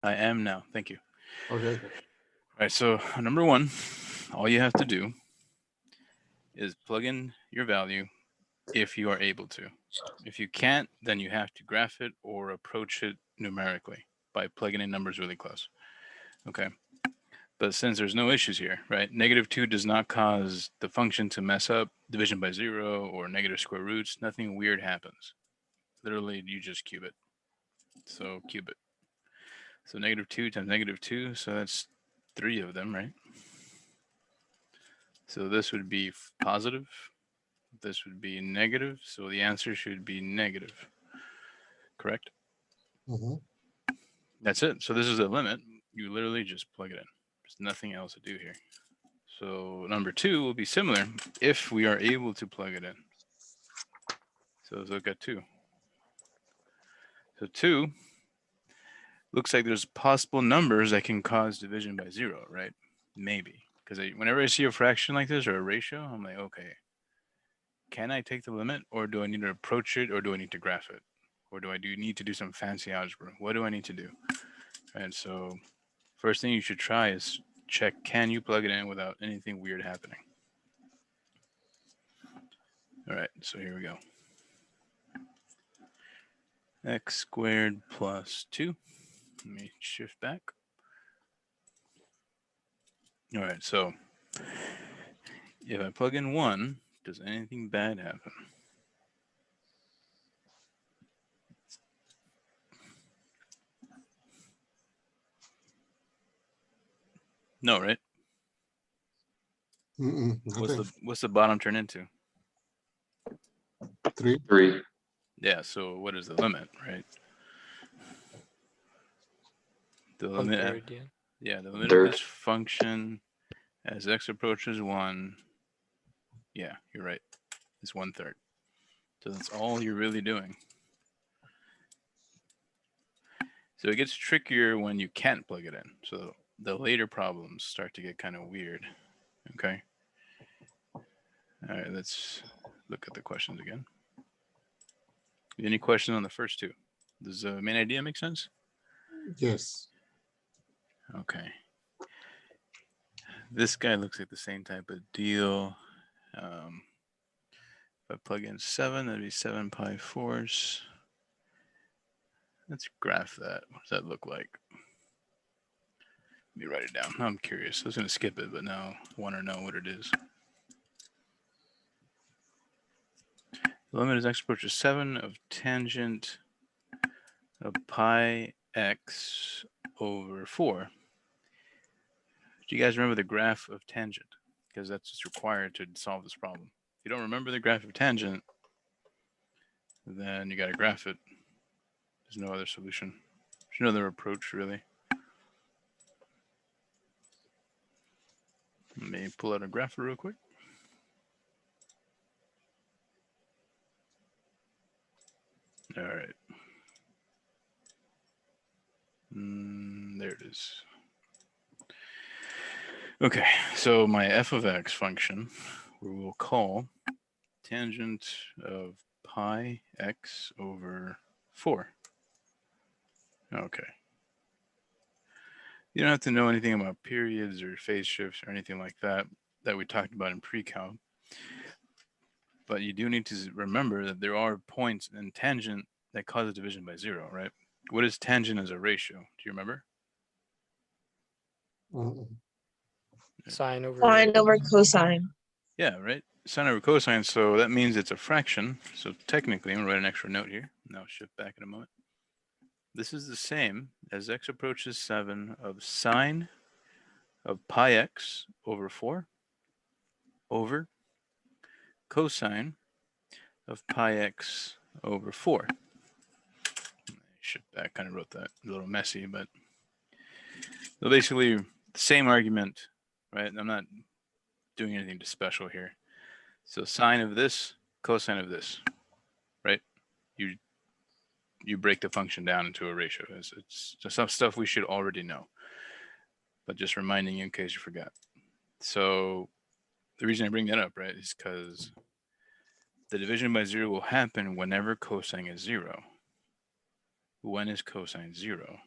I am now. Thank you. Okay. Okay. All right, so number one, all you have to do is plug in your value if you are able to. If you can't, then you have to graph it or approach it numerically by plugging in numbers really close. Okay. But since there's no issues here, right? -2 does not cause the function to mess up, division by zero, or negative square roots. Nothing weird happens. Literally, you just cube it. So cube it. So -2 times -2, so that's 3 of them, right? So this would be positive. This would be negative. So the answer should be negative. Correct? Mm-hmm. That's it. So this is a limit. You literally just plug it in. There's nothing else to do here. So number two will be similar if we are able to plug it in. So let's look at 2. So 2 looks like there's possible numbers that can cause division by 0, right? Maybe. Because whenever I see a fraction like this or a ratio, I'm like, okay, can I take the limit, or do I need to approach it, or do I need to graph it? Or do I need to do some fancy algebra? What do I need to do? And so first thing you should try is check, can you plug it in without anything weird happening? All right, so here we go. X squared plus 2. Let me shift back. All right, so if I plug in 1, does anything bad happen? No, right? Nothing. What's the bottom turn into? 3. 3. Yeah, so what is the limit, right? The One limit, third, yeah. yeah, the limit of Third. this function as x approaches 1, yeah, you're right, is 1/3. So that's all you're really doing. So it gets trickier when you can't plug it in. So the later problems start to get kind of weird. Okay. All right, let's look at the questions again. Any questions on the first two? Does the main idea make sense? Yes. Okay. This guy looks like the same type of deal. If I plug in 7, that'd be 7 pi fourths. Let's graph that. What does that look like? Let me write it down. I'm curious. I was going to skip it, but now I want to know what it is. The limit is x approaches 7 of tangent of pi x over 4. Do you guys remember the graph of tangent? Because that's what's required to solve this problem. If you don't remember the graph of tangent, then you got to graph it. There's no other solution. There's no other approach, really. Let me pull out a grapher real quick. All right. There it is. Okay, so my f of x function, we will call tangent of pi x over 4. Okay. You don't have to know anything about periods or phase shifts or anything like that we talked about in pre-calc. But you do need to remember that there are points in tangent that cause a division by 0, right? What is tangent as a ratio? Do you remember? Mm-mm. Sine over cosine. Yeah, right? Sine over cosine, so that means it's a fraction. So technically, I'm going to write an extra note here. And I'll shift back in a moment. This is the same as x approaches 7 of sine of pi x over 4 over cosine of pi x over 4. Shift back, kind of wrote that a little messy, but so basically the same argument, right? I'm not doing anything special here. So sine of this, cosine of this, right? You break the function down into a ratio. It's just some stuff we should already know, but just reminding you in case you forgot. So the reason I bring that up, right, is because the division by 0 will happen whenever cosine is 0. When is cosine 0?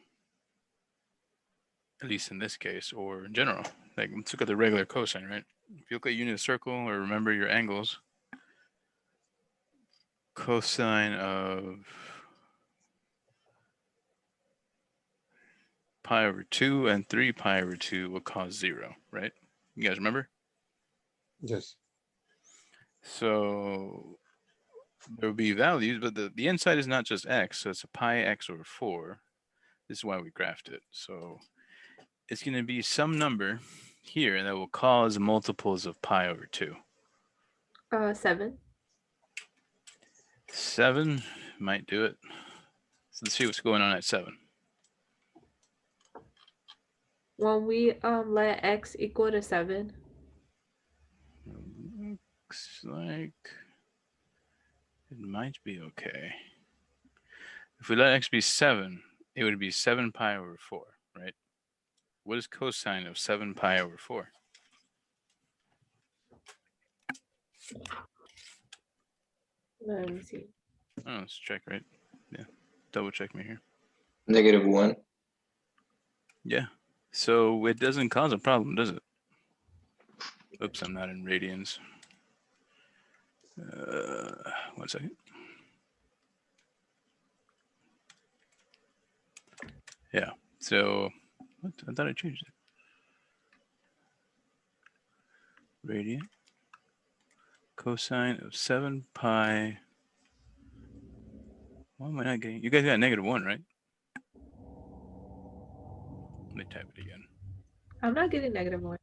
at least in this case, or in general. Like, let's look at the regular cosine, right? If you look at unit circle or remember your angles, cosine of pi over 2 and 3 pi over 2 will cause 0, right? You guys remember? Yes. So there will be values, but the inside is not just x, so it's a pi x over 4. This is why we graphed it. So it's going to be some number here that will cause multiples of pi over 2. 7. 7 might do it. So let's see what's going on at 7. When we let x equal to 7. Looks like it might be okay. If we let x be 7, it would be 7 pi over 4, right? What is cosine of 7 pi over 4? Let me see. Oh, let's check, right? Yeah, double check me here. -1. Yeah, so it doesn't cause a problem, does it? Oops, I'm not in radians. 1 second. Yeah, so what? I thought I changed it. Radian cosine of 7 pi. Why am I not getting? You guys got -1, right? Let me type it again. I'm not getting -1.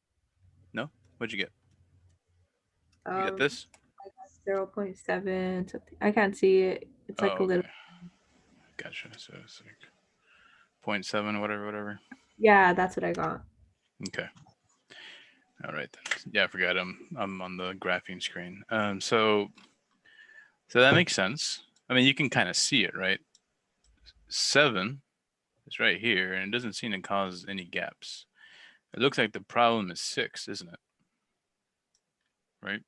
No? What'd you get? You got this? 0.7 something. I can't see it. It's like a little. Okay. Gotcha. So it's like 0.7, whatever. Yeah, that's what I got. Okay. All right then. Yeah, I forgot. I'm on the graphing screen. So that makes sense. I mean, you can kind of see it, right? 7 is right here, and it doesn't seem to cause any gaps. It looks like the problem is 6, isn't it? Right?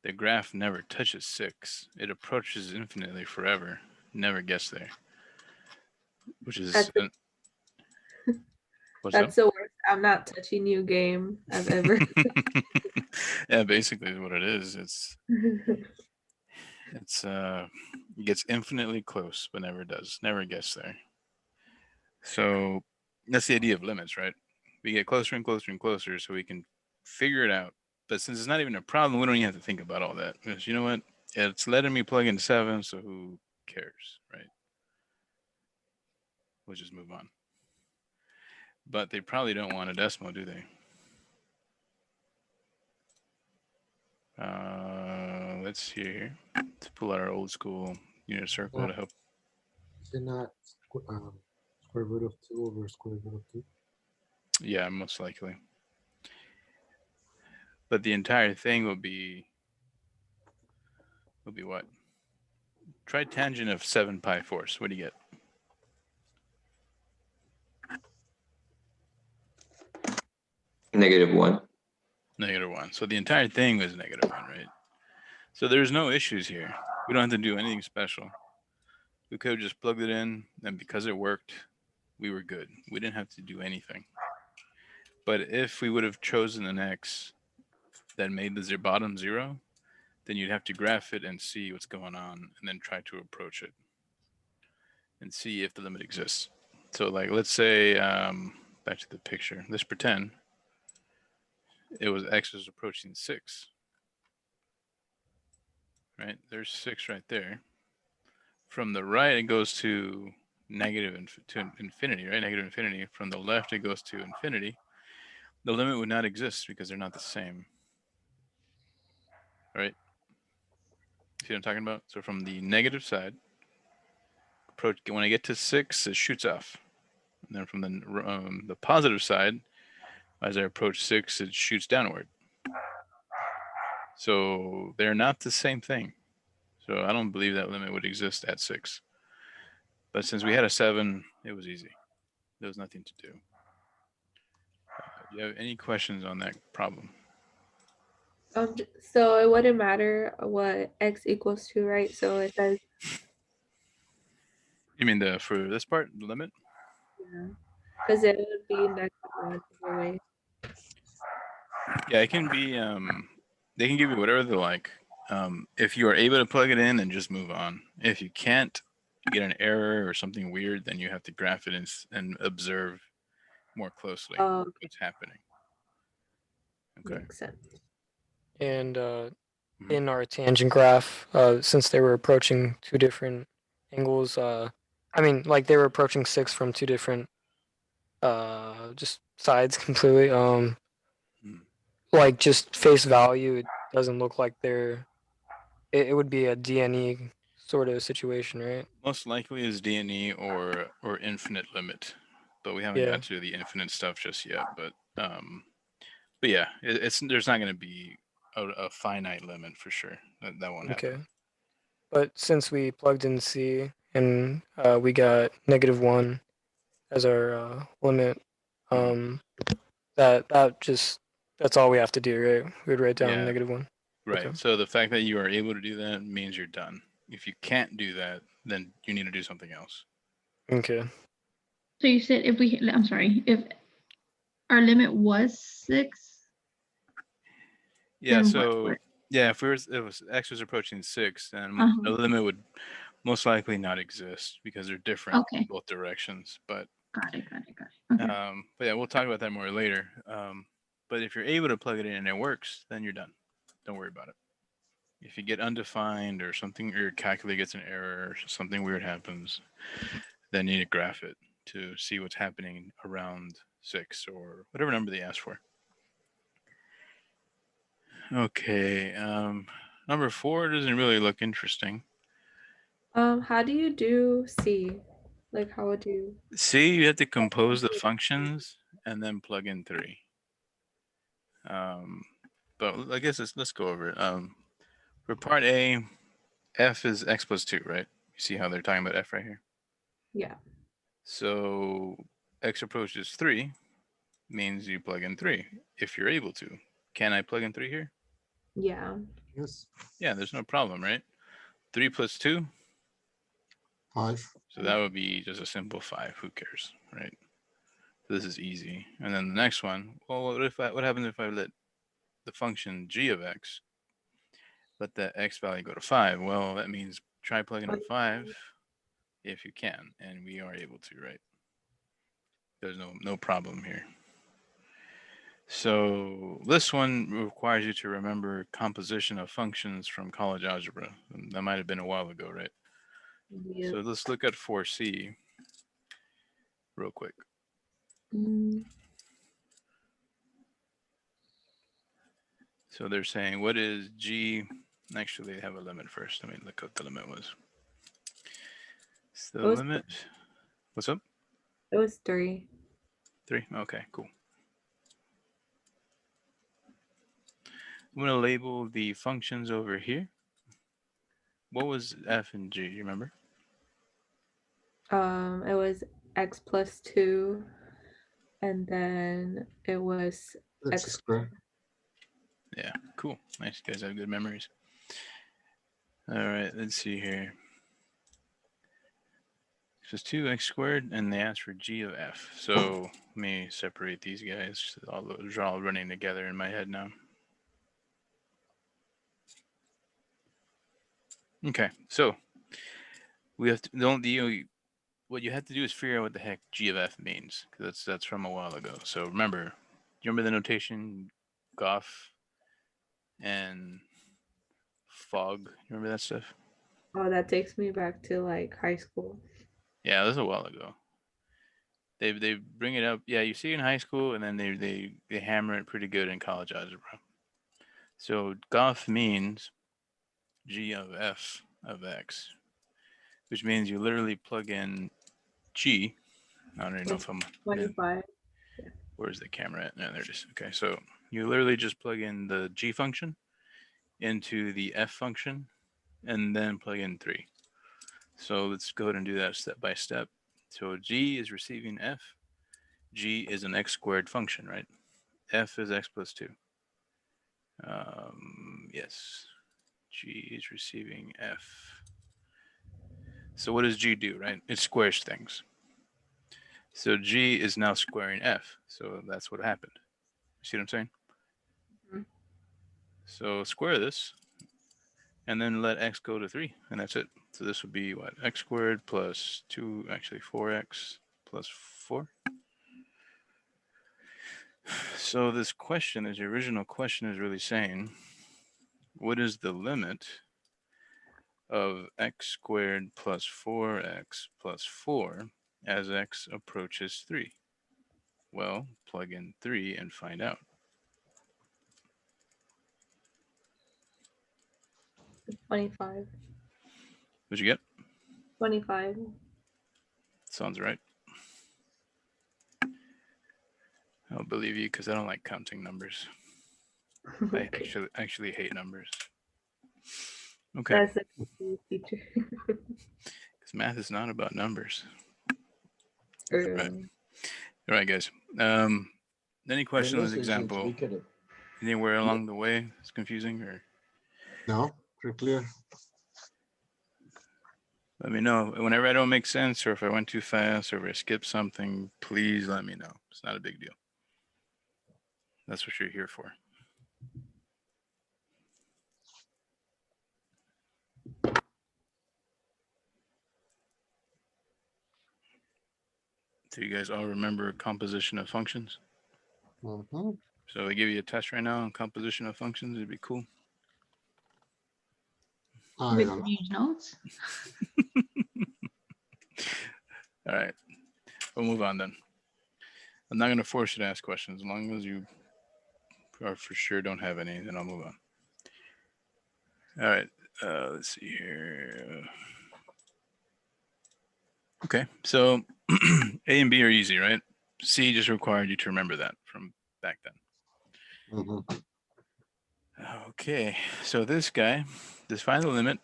The graph never touches 6. It approaches infinitely forever. Never gets there. Which is That's what's up? That's the worst I'm not touching you game I've ever. Yeah, basically is what it is. It gets infinitely close, but never does. Never gets there. So that's the idea of limits, right? We get closer and closer and closer so we can figure it out. But since it's not even a problem, we don't even have to think about all that. Because you know what? It's letting me plug in 7, so who cares, right? We'll just move on. But they probably don't want a decimal, do they? Let's see here. Let's pull out our old school unit circle to help. Is it not square root of 2 over square root of 2? Yeah, most likely. But the entire thing will be what? Try tangent of 7 pi fourths. What do you get? -1. -1. So the entire thing was -1, right? So there's no issues here. We don't have to do anything special. We could have just plugged it in, and because it worked, we were good. We didn't have to do anything. But if we would have chosen an x that made the bottom 0, then you'd have to graph it and see what's going on, and then try to approach it and see if the limit exists. So like, let's say, back to the picture, let's pretend it was x was approaching 6, right? There's 6 right there. From the right, it goes to to infinity, right? Negative infinity. From the left, it goes to infinity. The limit would not exist because they're not the same, right? See what I'm talking about? So from the negative side, approach, when I get to 6, it shoots off. And then from the positive side, as I approach 6, it shoots downward. So they're not the same thing. So I don't believe that limit would exist at 6. But since we had a 7, it was easy. There was nothing to do. Do you have any questions on that problem? So it wouldn't matter what x equals to, right? So it says. You mean for this part, the limit? Yeah. Because it would be -1 either way. Yeah, it can be. They can give you whatever they like. If you are able to plug it in, then just move on. If you can't, you get an error or something weird, then you have to graph it and observe more closely Oh, okay. what's happening. Okay. Makes sense. And Mhm. in our tangent graph, since they were approaching two different angles, I mean, like they were approaching 6 from two different just sides completely. Mm. Like just face value, it doesn't look like they're. It would be a DNE sort of situation, right? Most likely is DNE or infinite limit, but we haven't Yeah. got to the infinite stuff just yet. But yeah, it's there's not going to be a finite limit for sure. That won't Okay. happen. But since we plugged in C and we got -1 as our limit, Mhm. um, that's all we have to do, right? We'd write down Yeah, -1. right. Okay. So the fact that you are able to do that means you're done. If you can't do that, then you need to do something else. Okay. So you said if we, I'm sorry, if our limit was 6, Yeah. then what So would? yeah, if it was X was approaching 6, then the Uh-huh. limit would most likely not exist because they're different in Okay, both directions. got it, got it, got it. Okay. But yeah, we'll talk about that more later. But if you're able to plug it in and it works, then you're done. Don't worry about it. If you get undefined or something, or your calculator gets an error, or something weird happens, then you need to graph it to see what's happening around 6 or whatever number they ask for. Okay. Number 4 doesn't really look interesting. How do you do C? Like, how would you? See, you have to compose the functions and then plug in 3. Um, but I guess let's go over it. For part A, f is x plus 2, right? You see how they're talking about f right here? Yeah. So x approaches 3 means you plug in 3 if you're able to. Can I plug in 3 here? Yeah. Yes, Yeah, there's no problem, right? 3 plus 2, 5. so that would be just a simple 5. Who cares, right? So this is easy. And then the next one, well, what happens if I let the function g of x, let that x value go to 5? Well, that means try plugging in 5 if you can, and we are able to, right? There's no problem here. So this one requires you to remember composition of functions from college algebra. That might have been a while ago, right? Yeah. So let's look at 4C real quick. Mm, So they're saying, what is G? Actually, they have a limit first. Let me look what the limit was. So it the was limit, what's up? 3. 3? Okay, cool. I'm going to label the functions over here. What was f and g? You remember? It was x plus 2, and then it was X x. squared. Yeah, cool. Nice. You guys have good memories. All right, let's see here. So it's 2x squared, and they ask for g of f. So let me separate these guys. Those are all running together in my head now. Okay, so we have to what you have to do is figure out what the heck g of f means, because that's from a while ago. So remember, do you remember the notation Goff and fog? You remember that stuff? Oh, that takes me back to like high school. Yeah, that was a while ago. They bring it up. Yeah, you see it in high school, and then they hammer it pretty good in college algebra. So Goff means g of f of x, which means you literally plug in g. I don't even know With if I'm in. 25. Where's the camera at? No, there it is. Okay, so you literally just plug in the g function into the f function and then plug in 3. So let's go ahead and do that step by step. So g is receiving f. G is an x squared function, right? F is x plus 2. Yes. G is receiving f. So what does g do, right? It squares things. So G is now squaring F. So that's what happened. See what I'm saying? Mhm. So square this and then let X go to 3 and that's it. So this would be what? X squared plus 2, actually 4X plus 4. So this question, the original question is really saying, what is the limit of X squared plus 4X plus 4 as X approaches 3? Well, plug in 3 and find out. It's 25. What'd you get? 25. Sounds right. I'll believe you because I don't like counting numbers. I Okay. actually hate numbers. Okay, That's a confused teacher. because math is not about numbers. Right. All right, guys. Any question on this example? Anywhere along the way it's confusing, or No, pretty clear. let me know. Whenever I don't make sense, or if I went too fast, or if I skipped something, please let me know. It's not a big deal. That's what you're here for. Do you guys all remember composition of functions? Mhm. So I give you a test right now on composition of functions. It'd be cool. I With don't know. huge notes. All right, we'll move on then. I'm not gonna force you to ask questions. As long as you are for sure don't have any, then I'll move on. All right, let's see here. Okay, so A and B are easy, right? C just required you to remember that from back then. Mhm. Okay, so this guy, just find the limit.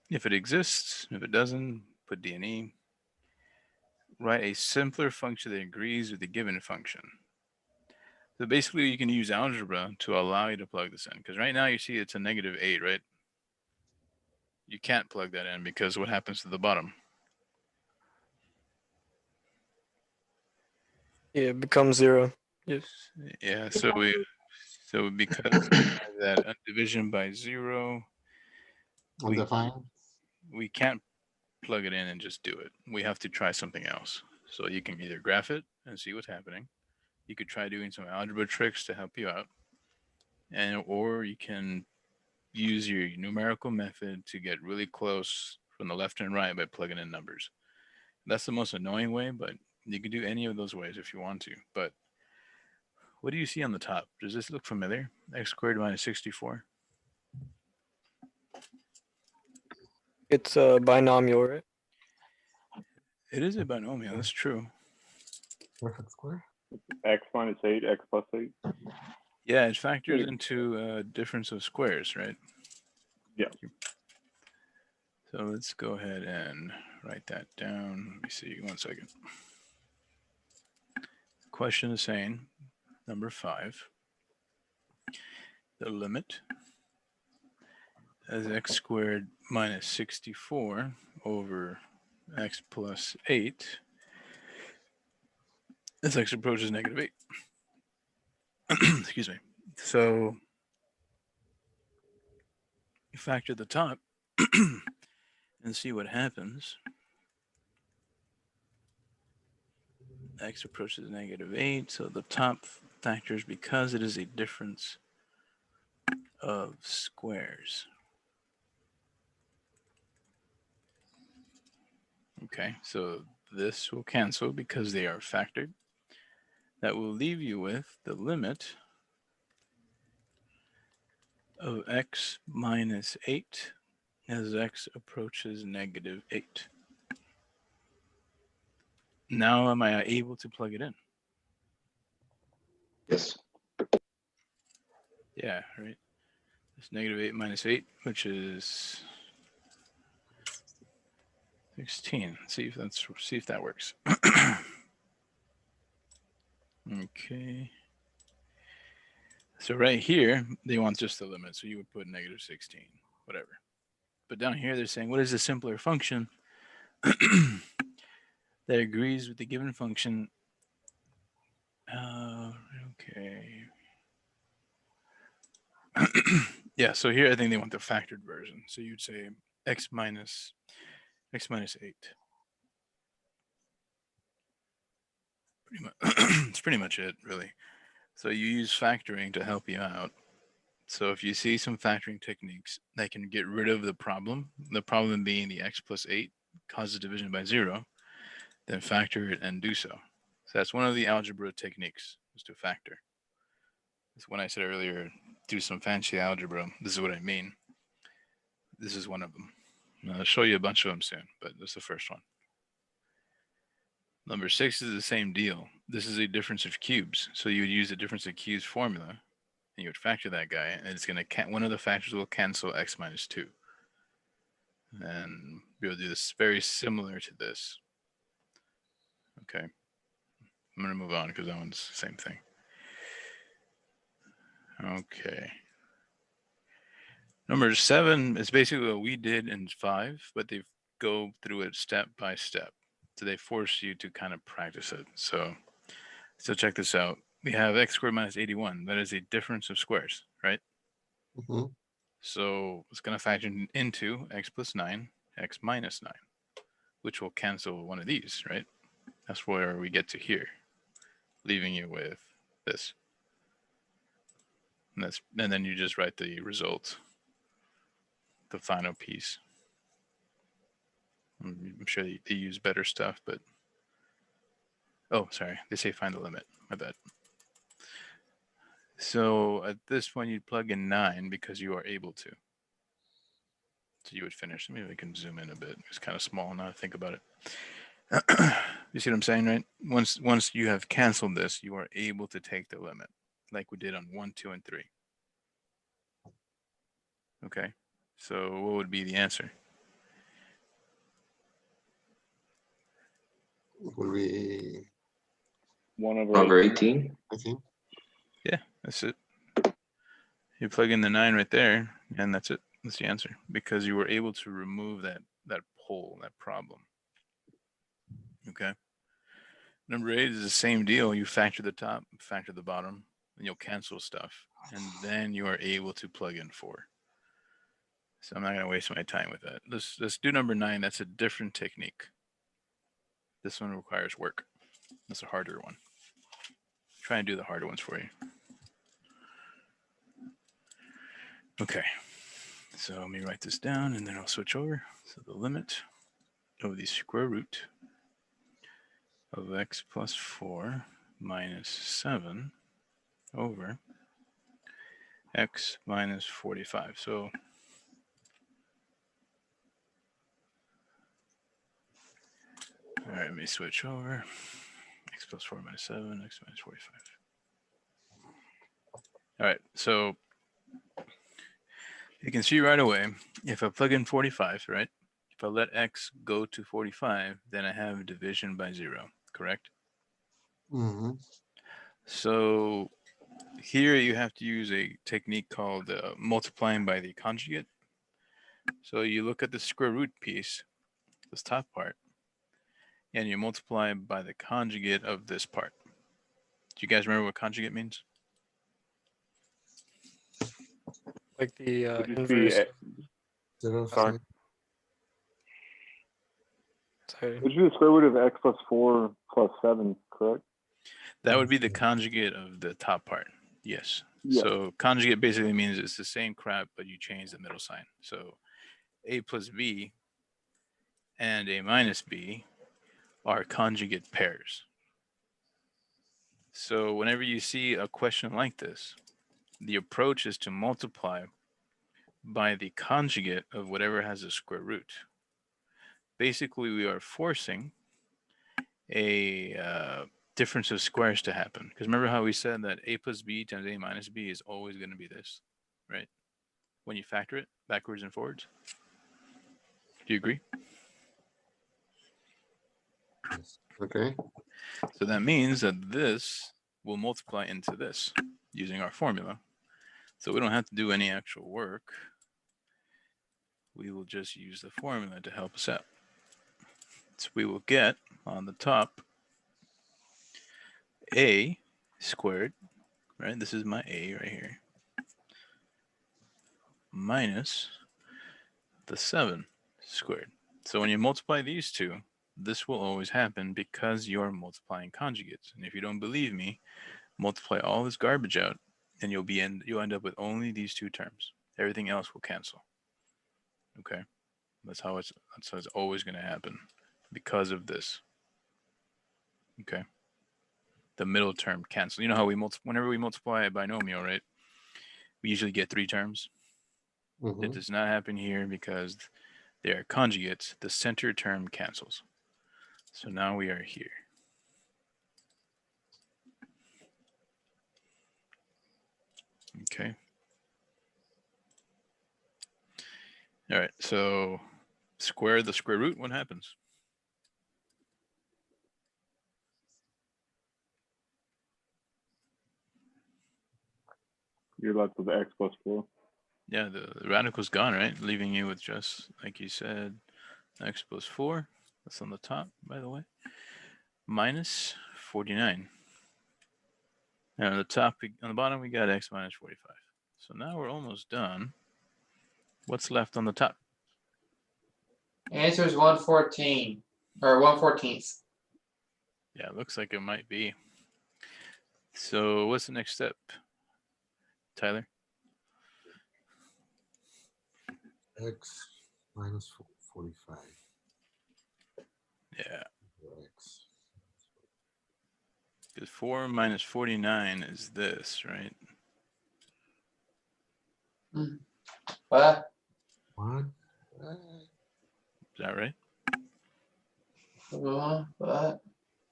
If it exists, if it doesn't, put D and E. Write a simpler function that agrees with the given function. So basically, you can use algebra to allow you to plug this in. Because right now you see it's a -8, right? You can't plug that in because what happens to the bottom? Yeah, it becomes 0. Yep. Yeah, so because we have that division by 0, we Undefined. we can't plug it in and just do it. We have to try something else. So you can either graph it and see what's happening. You could try doing some algebra tricks to help you out, or you can use your numerical method to get really close from the left and right by plugging in numbers. That's the most annoying way, but you can do any of those ways if you want to. But what do you see on the top? Does this look familiar? X squared minus 64. It's a binomial, right? It is a binomial. That's true. Perfect square. X minus 8, X plus 8. Yeah, it factors into a difference of squares, right? Yeah. So let's go ahead and write that down. Let me see. 1 second. Question is saying, number 5, the limit as x squared minus 64 over x plus 8 as x approaches -8. Excuse me. So you factor the top and see what happens. X approaches -8, so the top factors because it is a difference of squares. Okay, so this will cancel because they are factored. That will leave you with the limit of x minus 8 as x approaches -8. Now am I able to plug it in? Yes. Yeah, right. It's -8 minus 8, which is 16. See if that works. Okay. So right here, they want just the limit. So you would put -16, whatever. But down here, they're saying, what is a simpler function that agrees with the given function. Okay. Yeah, so here I think they want the factored version. So you'd say x minus 8. Pretty much, it's pretty much it, really. So you use factoring to help you out. So if you see some factoring techniques that can get rid of the problem being the x plus 8 causes division by 0, then factor it and do so. So that's one of the algebra techniques, is to factor. It's when I said earlier, do some fancy algebra. This is what I mean. This is one of them. I'll show you a bunch of them soon, but this is the first one. Number 6 is the same deal. This is a difference of cubes. So you would use the difference of cubes formula, and you would factor that guy, and it's going to one of the factors will cancel x minus 2. And we'll do this very similar to this. Okay. I'm going to move on because that one's the same thing. Okay. Number 7 is basically what we did in 5, but they go through it step by step. So they force you to kind of practice it. So check this out. We have x squared minus 81. That is a difference of squares, right? Mhm. So it's going to factor into x plus 9, x minus 9, which will cancel one of these, right? That's where we get to here, leaving you with this. And then you just write the result, the final piece. I'm sure they use better stuff, but oh, sorry, they say find the limit. My bad. So at this point, you'd plug in 9 because you are able to. So you would finish. Maybe we can zoom in a bit. It's kind of small now. Think about it. You see what I'm saying, right? Once you have canceled this, you are able to take the limit, like we did on 1, 2, and 3. Okay. So what would be the answer? It will be, 1 Over over 8. 18? I think. Yeah, that's it. You plug in the 9 right there, and that's it. That's the answer, because you were able to remove that pole, that problem. Okay. Number 8 is the same deal. You factor the top, factor the bottom, and you'll cancel stuff, and then you are able to plug in 4. So I'm not going to waste my time with that. Let's do number 9. That's a different technique. This one requires work. That's a harder one. Try and do the harder ones for you. Okay. So let me write this down, and then I'll switch over. So the limit of the square root of x plus 4 minus 7 over x minus 45. So all right, let me switch over. X plus 4 minus 7, x minus 45. All right, so you can see right away, if I plug in 45, right? If I let x go to 45, then I have division by 0, correct? Mm-hmm. So here you have to use a technique called multiplying by the conjugate. So you look at the square root piece, this top part, and you multiply by the conjugate of this part. Do you guys remember what conjugate means? Like the Would it be inverse. Zero Sorry. sign. Sorry. Which is the square root of x plus 4 plus 7, correct? That would be the conjugate of the top part. Yes. Yeah. So conjugate basically means it's the same crap, but you change the middle sign. So a plus b and a minus b are conjugate pairs. So whenever you see a question like this, the approach is to multiply by the conjugate of whatever has a square root. Basically, we are forcing a difference of squares to happen. Because remember how we said that a plus b times a minus b is always going to be this, right? When you factor it backwards and forwards. Do you agree? Okay. So that means that this will multiply into this using our formula. So we don't have to do any actual work. We will just use the formula to help us out. So we will get on the top, a squared, right? This is my a right here, minus the 7 squared. So when you multiply these two, this will always happen because you're multiplying conjugates. And if you don't believe me, multiply all this garbage out, and you'll end up with only these two terms. Everything else will cancel. Okay, that's how it's always going to happen because of this. Okay, the middle term cancel. You know how whenever we multiply a binomial, right? We usually get 3 terms. It does not happen here because they are conjugates. The center term cancels. So now we are here. Okay. All right. So square the square root. What happens? You're left with x plus 4. Yeah, the radical's gone, right? Leaving you with just, like you said, x plus 4. That's on the top, by the way. Minus 49. And on the bottom, we got x minus 45. So now we're almost done. What's left on the top? Answer is 114 or 1/14. Yeah, it looks like it might be. So what's the next step, Tyler? X minus 45. Yeah, X. because 4 minus 49 is this, right? What? What? Is that right? What?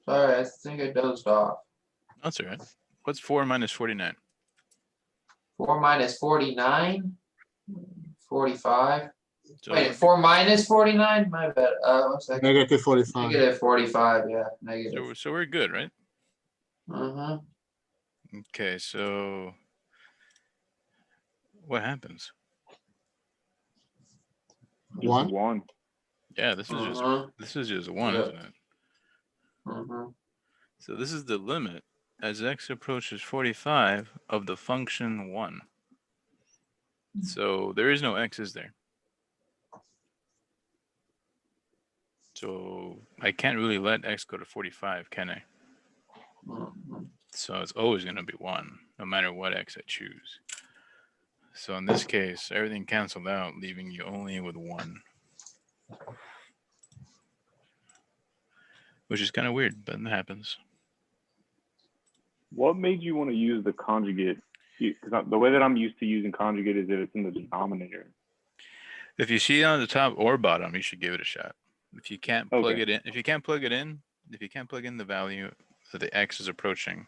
Sorry, I think I dozed off. That's all right. What's 4 minus 49? 4 minus 49? 45. So Wait, 4 minus 49? My bad. One second. Negative 45. Negative 45, yeah. Negative. so we're good, right? Uh-huh. Okay, so what happens? Just One? 1. Yeah, this is just 1, Yep. isn't it? Uh-huh. So this is the limit as x approaches 45 of the function 1. So there is no x, is there? So I can't really let x go to 45, can I? Uh-huh. So it's always going to be 1, no matter what x I choose. So in this case, everything canceled out, leaving you only with 1. Which is kind of weird, but it happens. What made you want to use the conjugate? Because the way that I'm used to using conjugate is if it's in the denominator. If you see it on the top or bottom, you should give it a shot. If you can't plug Okay. it in, if you can't plug in the value that the x is approaching,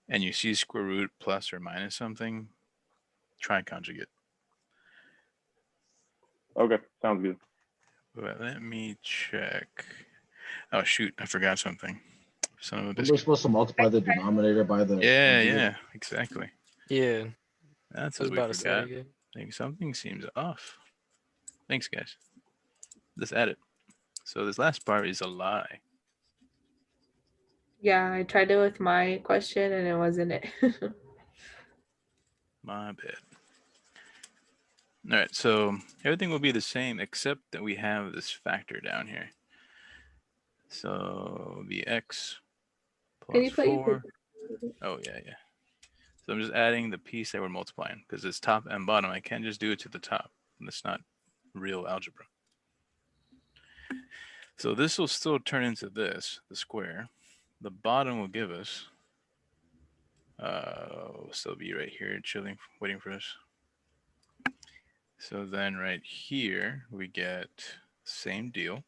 and you see square root plus or minus something, try conjugate. Okay, sounds good. But let me check. Oh shoot, I forgot something. Son of a We're biscuit. supposed to multiply the denominator by the. Yeah, exactly. Yeah, That's I was what we about to say. forgot. Yeah. I think something seems off. Thanks, guys. Let's add it. So this last part is a lie. Yeah, I tried it with my question and it wasn't it. My bad. All right, so everything will be the same except that we have this factor down here. So it'll be x Can you plus put your 4. Oh, yeah. So I'm just adding the piece that we're multiplying because it's top and bottom. I can't just do it to the top. That's not real algebra. So this will still turn into this, the square. The bottom will give us, will still be right here, chilling, waiting for us. So then right here, we get same deal.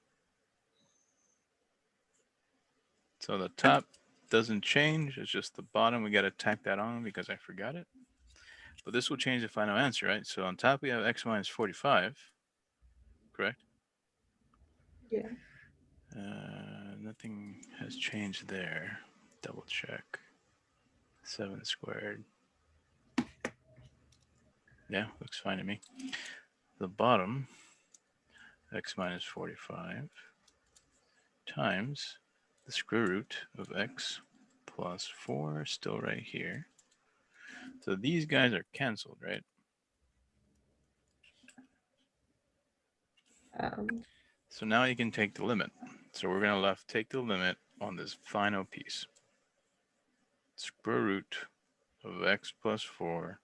So the top doesn't change. It's just the bottom. We got to tack that on because I forgot it. But this will change the final answer, right? So on top, we have x minus 45, correct? Yeah. Nothing has changed there. Double check. 7 squared. Yeah, looks fine to me. The bottom, x minus 45 times the square root of x plus 4, still right here. So these guys are canceled, right? So now you can take the limit. So we're going to take the limit on this final piece. Square root of x plus 4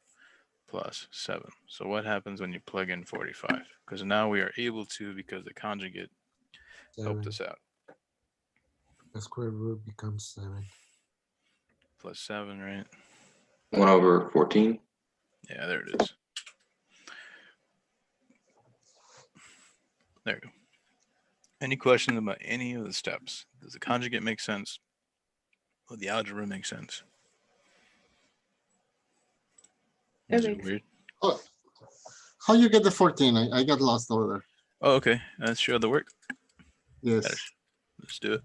plus 7. So what happens when you plug in 45? Because now we are able to, because the conjugate helped 7. us out. The square root becomes 7. Plus 7, right? 1/14. Yeah, there it is. There you go. Any questions about any of the steps? Does the conjugate make sense? Or the algebra make sense? It Is it makes weird? Oh, how you get the 14? I got lost over there. Oh, okay. Let's show the work. Yes. Let's do it.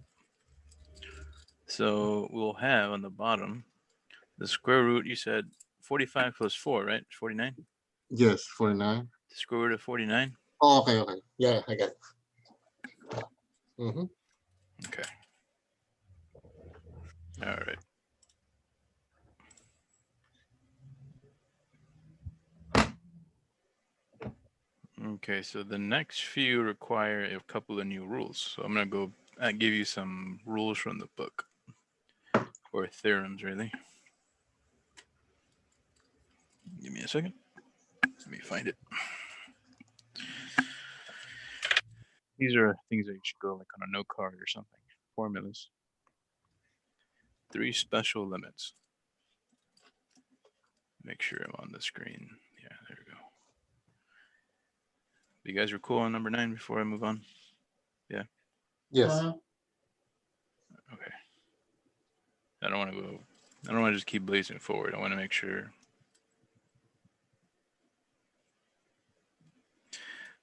So we'll have on the bottom the square root. You said 45 plus 4, right? 49? Yes, 49. The square root of 49? Oh, okay, okay. Yeah, I got it. Mm-hmm. Okay. All right. Okay, so the next few require a couple of new rules. So I'm going to go give you some rules from the book, or theorems, really. Give me a second. Let me find it. These are things that you should go like on a note card or something. Formulas. 3 special limits. Make sure I'm on the screen. Yeah, there we go. You guys are cool on number 9 before I move on? Yeah. Yes. Okay. I don't want to just keep blazing forward. I want to make sure.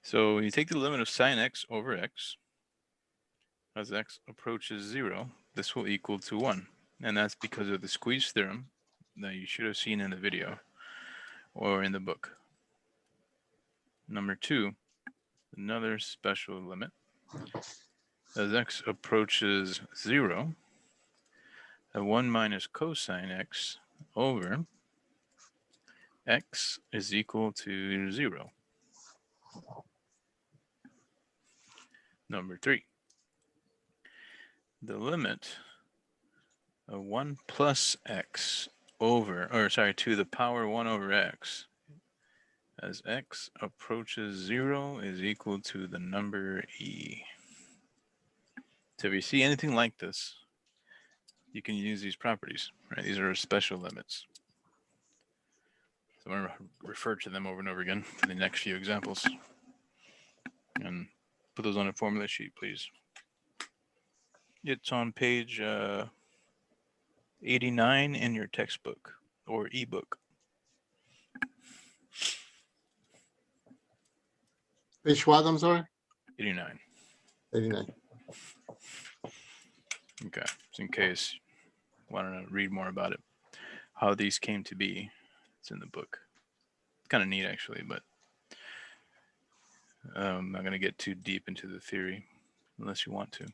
So you take the limit of sine x over x. As x approaches 0, this will equal to 1. And that's because of the squeeze theorem that you should have seen in the video or in the book. Number 2, another special limit. As x approaches 0, a 1 minus cosine x over x is equal to 0. Number 3, the limit of 1 plus x to the power 1 over x as x approaches 0 is equal to the number e. So if you see anything like this, you can use these properties, right? These are special limits. So I'm going to refer to them over and over again for the next few examples. And put those on a formula sheet, please. It's on page 89 in your textbook or ebook. Page what? I'm sorry. 89. 89. Okay, just in case you want to read more about it, how these came to be, it's in the book. It's kind of neat, actually, but I'm not going to get too deep into the theory unless you want to.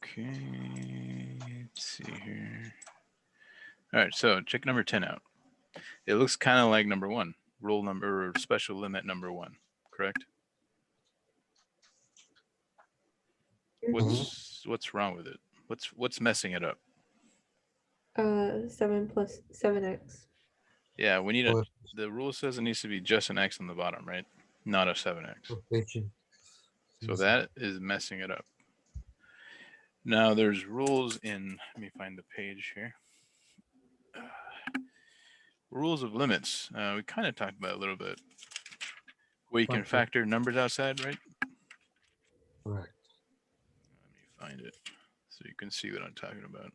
Okay, let's see here. All right, so check number 10 out. It looks kind of like number 1, rule number or special limit number 1, correct? What's wrong with it? What's messing it up? 7 plus 7x. Yeah, we need the rule says it needs to be just an x on the bottom, right? Not a 7x. So that is messing it up. Now there's rules in, let me find the page here. Rules of limits. We kind of talked about it a little bit. Where you can factor numbers outside, right? Correct. Let me find it so you can see what I'm talking about.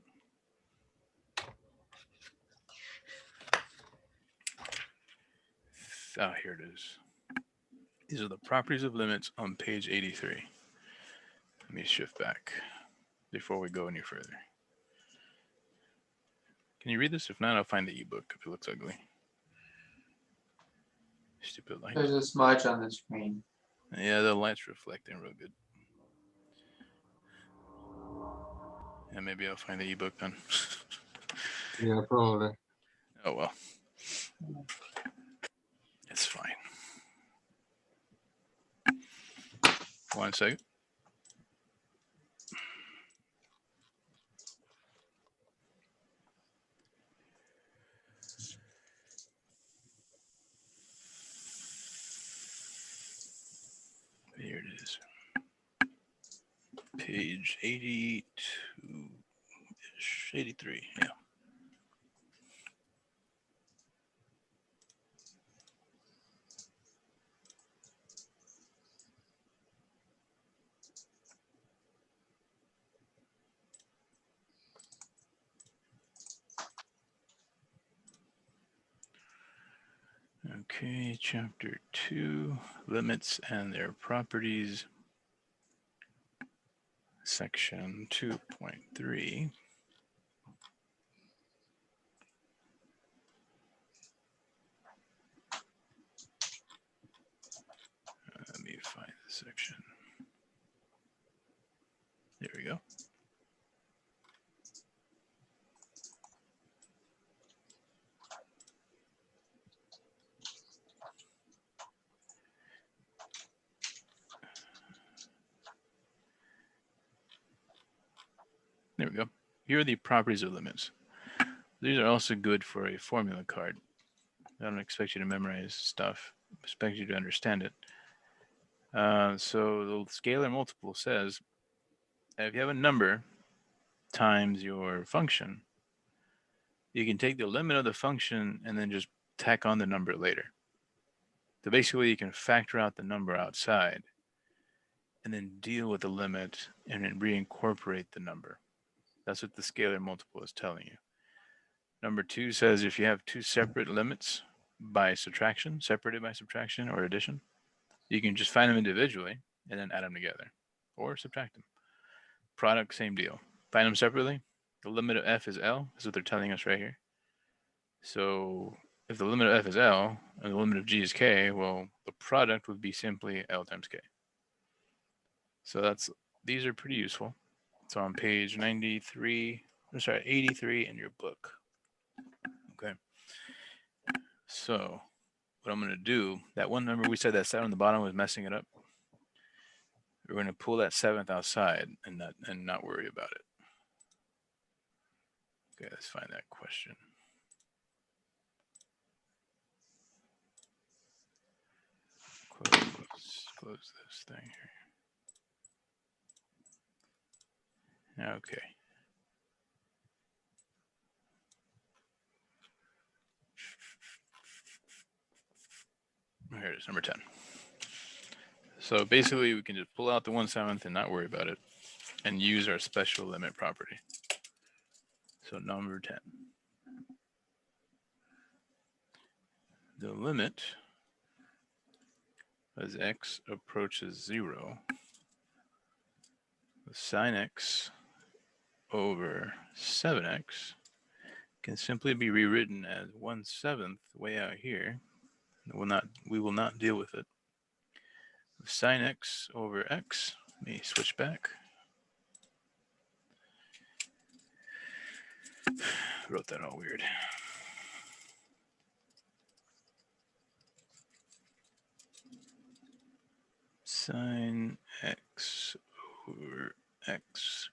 Ah, here it is. These are the properties of limits on page 83. Let me shift back before we go any further. Can you read this? If not, I'll find the ebook if it looks ugly. Stupid light. There's a smudge on the screen. Yeah, the light's reflecting real good. And maybe I'll find the ebook then. Yeah, probably. Oh well. It's fine. 1 second. Here it is. Page 82-ish, 83, yeah. Okay, chapter 2, limits and their properties. Section 2.3. Let me find the section. There we go. There we go. Here are the properties of limits. These are also good for a formula card. I don't expect you to memorize stuff. I expect you to understand it. So the scalar multiple says that if you have a number times your function, you can take the limit of the function and then just tack on the number later. So basically you can factor out the number outside and then deal with the limit and then reincorporate the number. That's what the scalar multiple is telling you. Number 2 says if you have two separate limits by subtraction, separated by subtraction or addition, you can just find them individually and then add them together or subtract them. Product, same deal. Find them separately. The limit of f is L, is what they're telling us right here. So if the limit of f is L and the limit of g is k, well, the product would be simply L times k. So these are pretty useful. It's on page 83 in your book. Okay. So what I'm going to do, that one number we said that 7 on the bottom was messing it up. We're going to pull that 7th outside and not worry about it. Okay, let's find that question. Close this thing here. Okay. Here it is, number 10. So basically we can just pull out the 1/7 and not worry about it and use our special limit property. So number 10. The limit as x approaches 0 of sine x over 7x can simply be rewritten as 1/7 way out here. We will not deal with it. Sine x over x. Let me switch back. Wrote that all weird. Sine x over x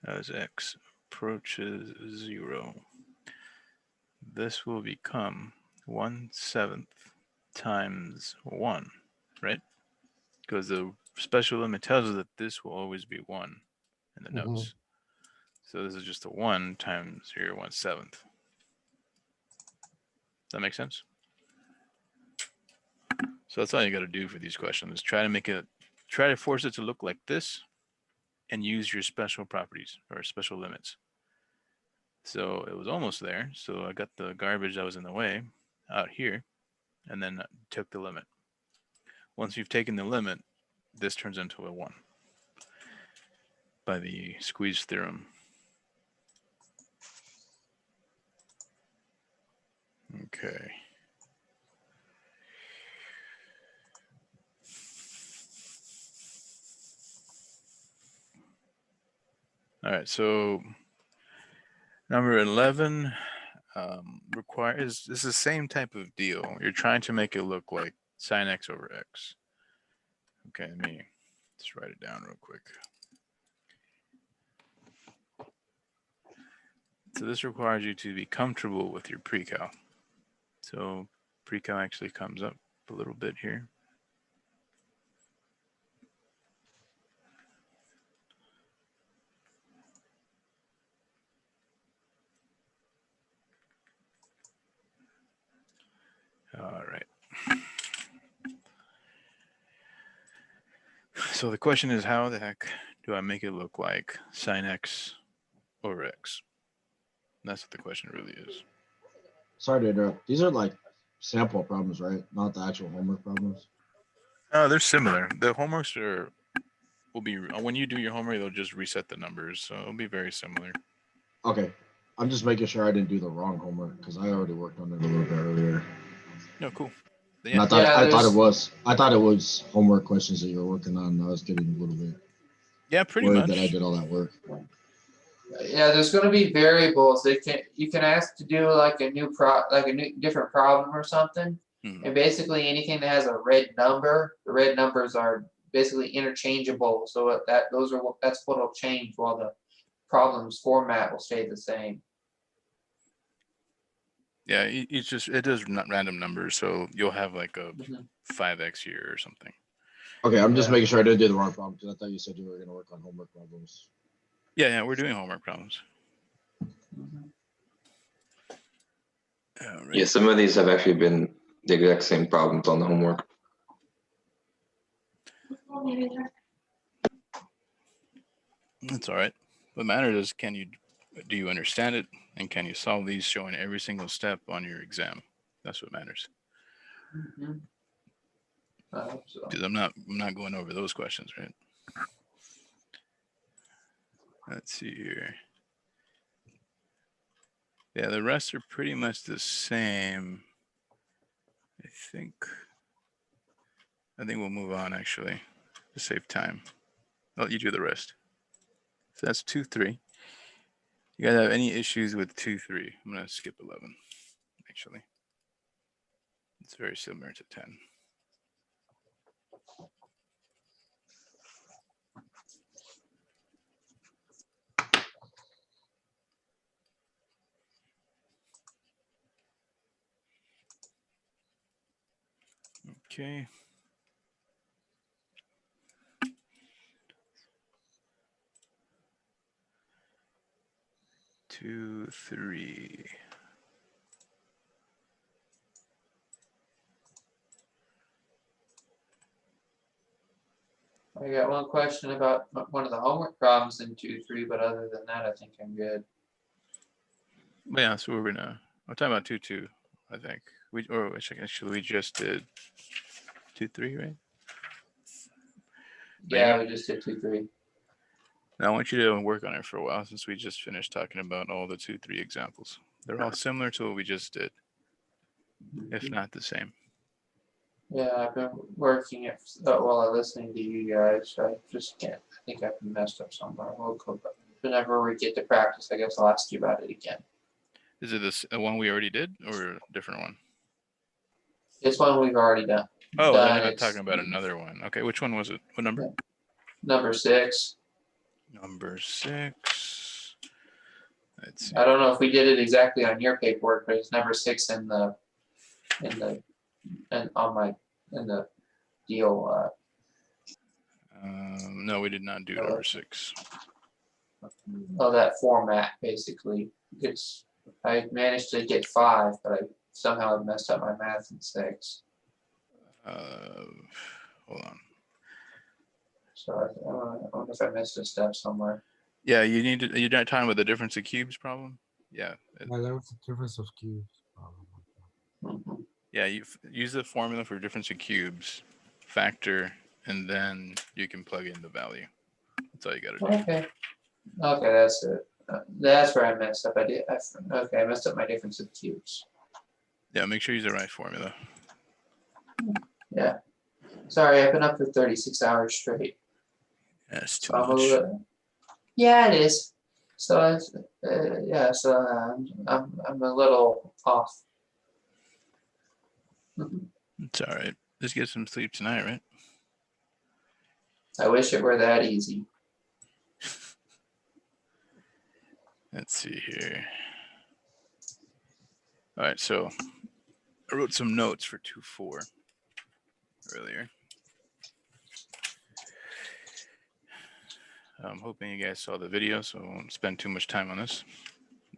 as x approaches 0. This will become 1/7 times 1, right? Because the special limit tells us that this will always be 1 in the notes. So this is just a 1 times your 1/7. Does that make sense? So that's all you got to do for these questions. Try to force it to look like this and use your special properties or special limits. So it was almost there. So I got the garbage that was in the way out here and then took the limit. Once you've taken the limit, this turns into a 1 by the squeeze theorem. Okay. All right, so number 11 requires, this is the same type of deal. You're trying to make it look like sine x over x. Okay, let me just write it down real quick. So this requires you to be comfortable with your pre-cal. So pre-cal actually comes up a little bit here. All right. So the question is, how the heck do I make it look like sine x over x? That's what the question really is. Sorry to interrupt. These are like sample problems, right? Not the actual homework problems. They're similar. The homeworks will be, when you do your homework, they'll just reset the numbers. So it'll be very similar. Okay. I'm just making sure I didn't do the wrong homework because I already worked on it a little bit earlier. No, cool. And I Yeah, thought Yeah, I thought it was homework questions that you were working on. And I was getting a little bit yeah, pretty worried much. that I did all that work. Yeah, there's going to be variables. You can ask to do like a new different problem or something, Mhm. and basically anything that has a red number, the red numbers are basically interchangeable. So that's what will change while the problem's format will stay the same. Yeah, it does not random numbers, so you'll have like a Mhm. 5x here or something. Okay, I'm just Yeah. making sure I didn't do the wrong problem because I thought you said you were going to work on homework problems. Yeah, we're doing homework problems. Mhm. All right. Yeah, some of these have actually been the exact same problems on the homework. That's all right. What matters is, do you understand it, and can you solve these showing every single step on your exam? That's what matters. Mhm. I hope so. Because I'm not going over those questions, right? Let's see here. Yeah, the rest are pretty much the same. I think we'll move on actually to save time. I'll let you do the rest. So that's 2-3. You guys have any issues with 2-3? I'm gonna skip 11. Actually, it's very similar to 10. Okay. Two, 3. I got one question about one of the homework problems in 2-3, but other than that, I think I'm good. But yeah, so we're talking about 2-2. I think actually we just did 2-3, right? Yeah, we just did 2-3. Now I want you to work on it for a while since we just finished talking about all the 2-3 examples. They're all similar to what we just did, if not the same. Yeah, I've been working it while I'm listening to you guys. I just can't. I think I've messed up somewhere. We'll go back. Whenever we get to practice, I guess I'll ask you about it again. Is it the one we already did or a different one? This one we've already done. Oh, then I'm It's talking about another one. Okay, which one was it? What number? number 6. Number 6. Let's see. I don't know if we did it exactly on your paperwork, but it's number 6 in the deal. No, we did not do number 6. Of that format, basically. I managed to get 5, but I somehow messed up my math in 6. Hold on. So I wonder if I missed a step somewhere. Yeah, you're not talking about the difference of cubes problem? Yeah. Yeah, that was the difference of cubes. Mhm. Yeah, you use the formula for difference of cubes, factor, and then you can plug in the value. That's all you got to do. Okay, that's it. That's where I messed up. I messed up my difference of cubes. Yeah, make sure you use the right formula. Yeah. Sorry, I've been up for 36 hours straight. That's too So I'm a much. little. Yeah, it is. So yeah, so I'm a little off. It's all right. Just get some sleep tonight, right? I wish it were that easy. Let's see here. All right, so I wrote some notes for 2-4 earlier. I'm hoping you guys saw the video, so I won't spend too much time on this.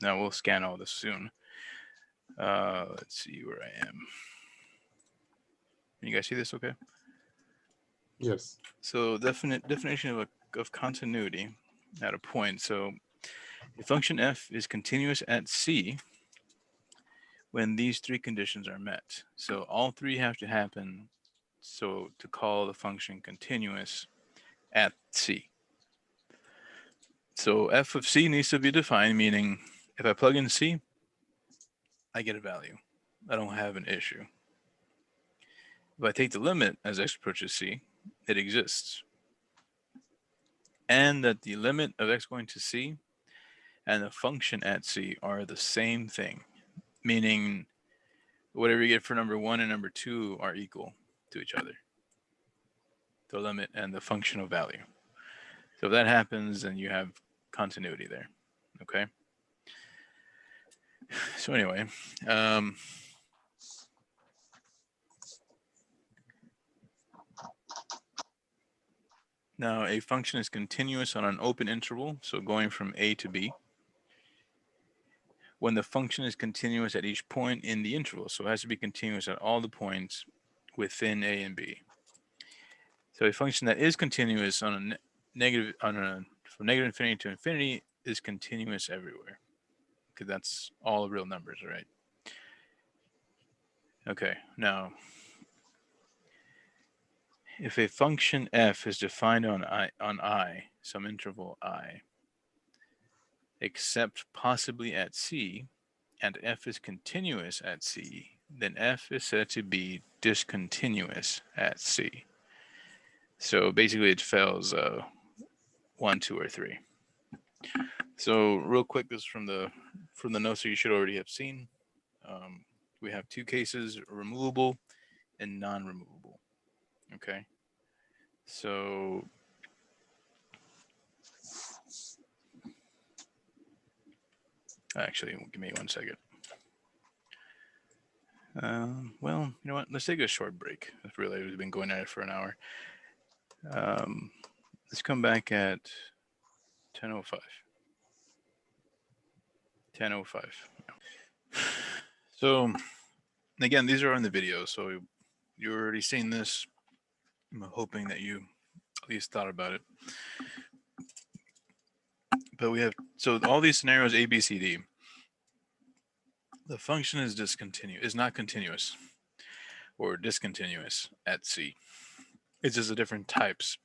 Now we'll scan all this soon. Let's see where I am. Can you guys see this okay? Yes. So definition of continuity at a point. So a function f is continuous at C when these three conditions are met. So all three have to happen so to call the function continuous at C. So f of C needs to be defined, meaning if I plug in C, I get a value. I don't have an issue. If I take the limit as x approaches C, it exists. And that the limit of x going to C and the function at C are the same thing, meaning whatever you get for number 1 and number 2 are equal to each other, the limit and the functional value. So if that happens, then you have continuity there, okay? So anyway, now a function is continuous on an open interval, so going from A to B, when the function is continuous at each point in the interval. So it has to be continuous at all the points within A and B. So a function that is continuous on from negative infinity to infinity is continuous everywhere, because that's all real numbers, right? Okay, now if a function f is defined on I, some interval I, except possibly at C, and f is continuous at C, then f is said to be discontinuous at C. So basically it fails 1, 2, or 3. So real quick, this is from the notes that you should already have seen. We have two cases, removable and non-removable. Okay. So actually, give me 1 second. Well, you know what? Let's take a short break. I've realized we've been going at it for an hour. Let's come back at 10:05. 10:05. So again, these are on the video, so you've already seen this. I'm hoping that you at least thought about it. But we have, so all these scenarios, A, B, C, D, the function is not continuous or discontinuous at C. It's just the different types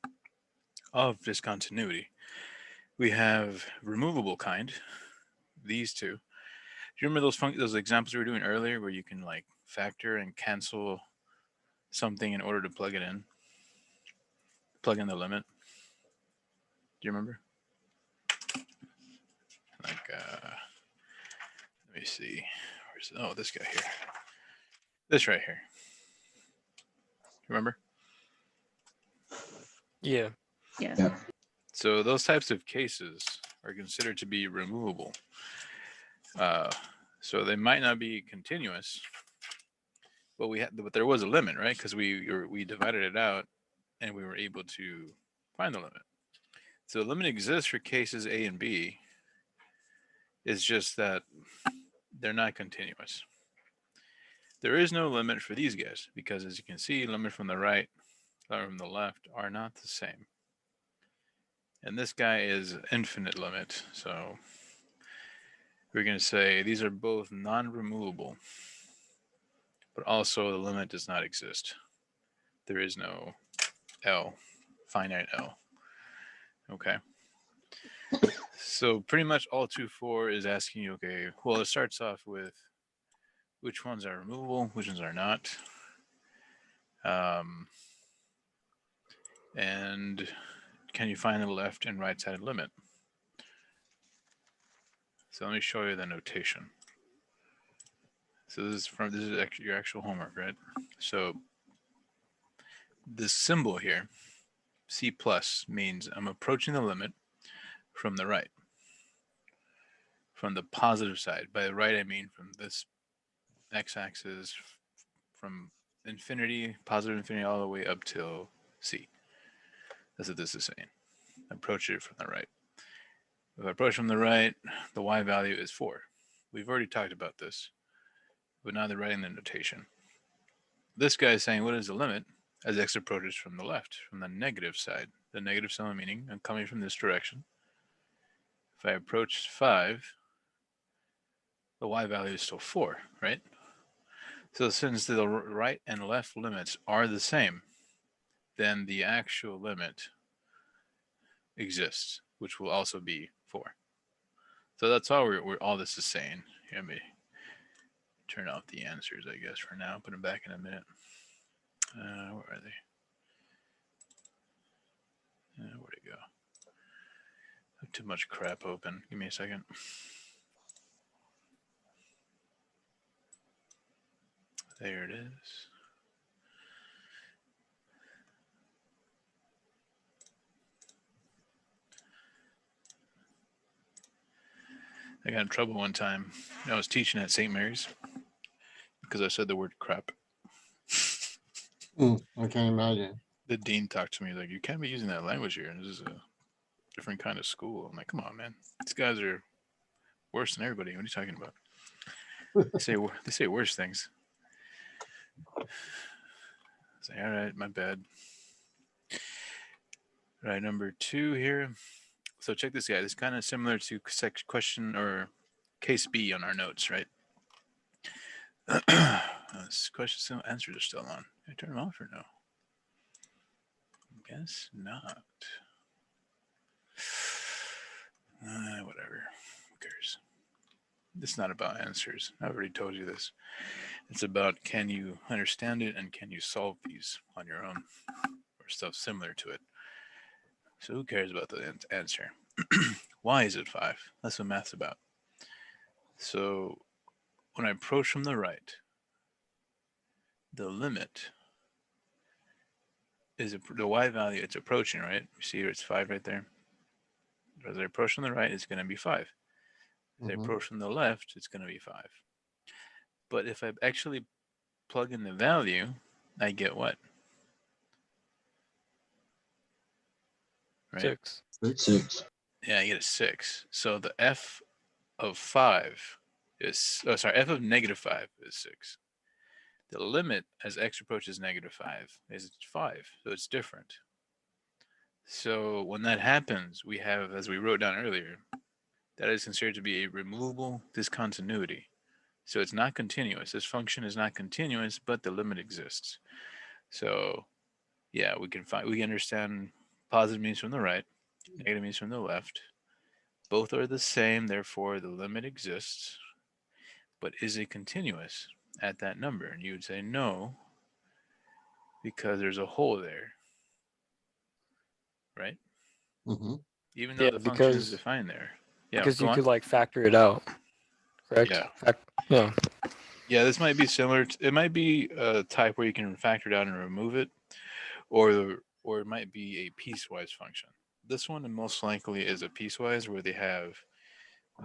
of discontinuity. We have removable kind, these two. Do you remember those examples we were doing earlier where you can like factor and cancel something in order to plug it in? Plug in the limit. Do you remember? Like, let me see. Oh, this guy here. This right here. Remember? Yeah. Yes. Yeah. So those types of cases are considered to be removable. So they might not be continuous, but there was a limit, right? Because we divided it out, and we were able to find the limit. So the limit exists for cases A and B. It's just that they're not continuous. There is no limit for these guys because, as you can see, limit from the right, limit from the left are not the same. And this guy is infinite limit. So we're going to say these are both non-removable, but also the limit does not exist. There is no L, finite L. Okay. So pretty much all 2-4 is asking you, okay, well, it starts off with which ones are removable, which ones are not. And can you find the left and right sided limit? So let me show you the notation. So this is your actual homework, right? So this symbol here, C plus, means I'm approaching the limit from the right, from the positive side. By the right, I mean from this x-axis, from infinity, positive infinity, all the way up till C. That's what this is saying. Approach it from the right. If I approach from the right, the y value is 4. We've already talked about this, but now they're writing the notation. This guy is saying, what is the limit as x approaches from the left, from the negative side? The negative symbol meaning I'm coming from this direction. If I approach 5, the y value is still 4, right? So since the right and left limits are the same, then the actual limit exists, which will also be 4. So that's all all this is saying. Let me turn off the answers, I guess, for now. Put them back in a minute. Where are they? Where'd it go? I have too much crap open. Give me a second. There it is. I got in trouble one time. I was teaching at St. Mary's because I said the word crap. I can't imagine. The dean talked to me like, you can't be using that language here. This is a different kind of school. I'm like, come on, man. These guys are worse than everybody. What are you talking about? They say worse things. I say, all right, my bad. All right, number 2 here. So check this guy. This is kind of similar to question or case B on our notes, right? This question answers are still on. Can I turn them off or no? Guess not. Whatever. Who cares? This is not about answers. I've already told you this. It's about, can you understand it and can you solve these on your own or stuff similar to it. So who cares about the answer? Why is it 5? That's what math's about. So when I approach from the right, the limit is the y value it's approaching, right? You see here it's 5 right there. As I approach from the right, it's going to be 5. As I approach from the left, it's going to be 5. But if I actually plug in the value, I get what? Right? 6. 6. Yeah, I get a 6. So the f of 5 is, f of negative 5 is 6. The limit as x approaches negative 5 is 5. So it's different. So when that happens, we have, as we wrote down earlier, that is considered to be a removable discontinuity. So it's not continuous. This function is not continuous, but the limit exists. So yeah, we can understand positive means from the right, negative means from the left. Both are the same, therefore the limit exists. But is it continuous at that number? And you would say no, because there's a hole there. Right? Even though the function is defined there. Yeah, because you could like factor it out, correct? Yeah. Yeah, this might be similar. It might be a type where you can factor it out and remove it, or it might be a piecewise function. This one most likely is a piecewise where they have